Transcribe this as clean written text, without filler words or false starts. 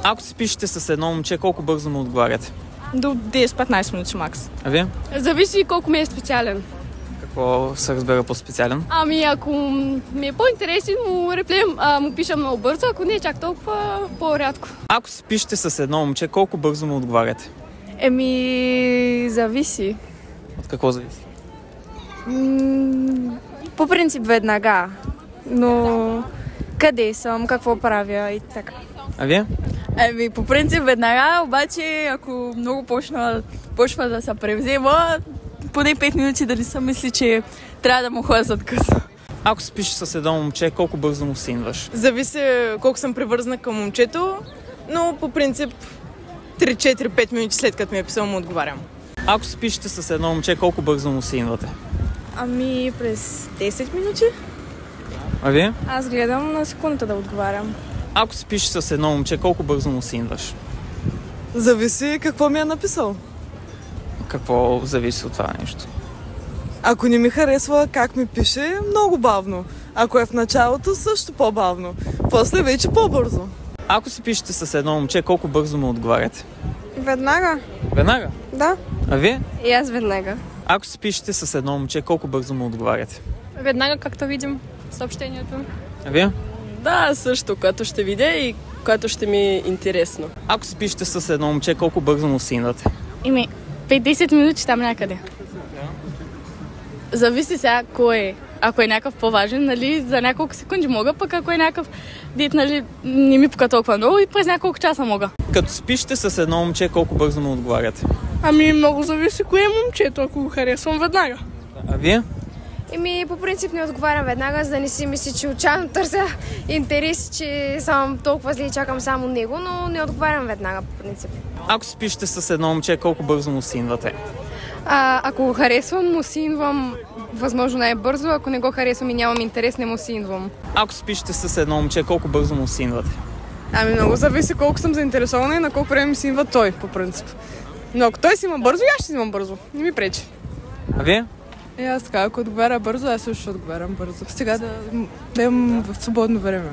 Ако си пишете с едно момче, колко бързо му отговаряте? До 10-15 минути макс. А вие? Зависи колко ми е специален. Какво се разбира по-специален? Ако ми е по-интересен, му пишам много бързо, ако не е чак толкова по-рядко. Ако си пишете с едно момче, колко бързо му отговаряте? Зависи. От какво зависи? По принцип веднага, но къде съм, какво правя и така. А вие? По принцип веднага, обаче ако много почва да се превзема, поне 5 минути дали се мисли, че трябва да му ходя зад къса. Ако си пишеш с едно момче, колко бързо му синваш? Зависи колко съм привързана към момчето, но по принцип 3-4-5 минути след като ми е писал му отговарям. Ако си пишете с едно момче, колко бързо му синвате? През 10 минути. А вие? Аз гледам на секундата да отговарям. Ако си пишеш с едно момче, колко бързо му синваш? Зависи какво ми е написал. Какво зависи от това нещо? Ако не ми харесва как ми пише, много бавно. Ако е в началото, също по-бавно. После вече по-бързо. Ако си пишете с едно момче, колко бързо му отговаряте? Веднага. Веднага? Да. А вие? И аз веднага. Ако си пишете с едно момче, колко бързо му отговаряте? Веднага, както видим съобщението. А вие? Да, също, което ще видя и което ще ми е интересно. Ако си пишете с едно момче, колко бързо му синвате? 5-10 минути там някъде. Зависи сега кой е. Ако е някакъв по-важен, за няколко секунди мога, пък ако е някакъв дит, не ми пука толкова много и през няколко часа мога. Като си пишете с едно момче, колко бързо му отговаряте? Много зависи кое е момчето, ако го харесвам веднага. А вие? По принцип не отговарям веднага, за да не си мисли, че отчаяно търся интерес, че съм толкова зле и чакам само него, но не отговарям веднага по принцип. Ако си пишете с едно момче, колко бързо му синвате? Ако го харесвам, му синвам възможно най-бързо. Ако не го харесвам и нямам интерес, не му синвам. Ако си пишете с едно момче, колко бързо му синвате? Много зависи колко съм заинтересована и на колко време ми синва той, по принцип. Но ако той си има бързо, аз ще си имам бързо. Не ми пречи. А вие? Аз така, ако отговаря бързо, аз също ще отговарям бързо. Сега да имам в свободно време.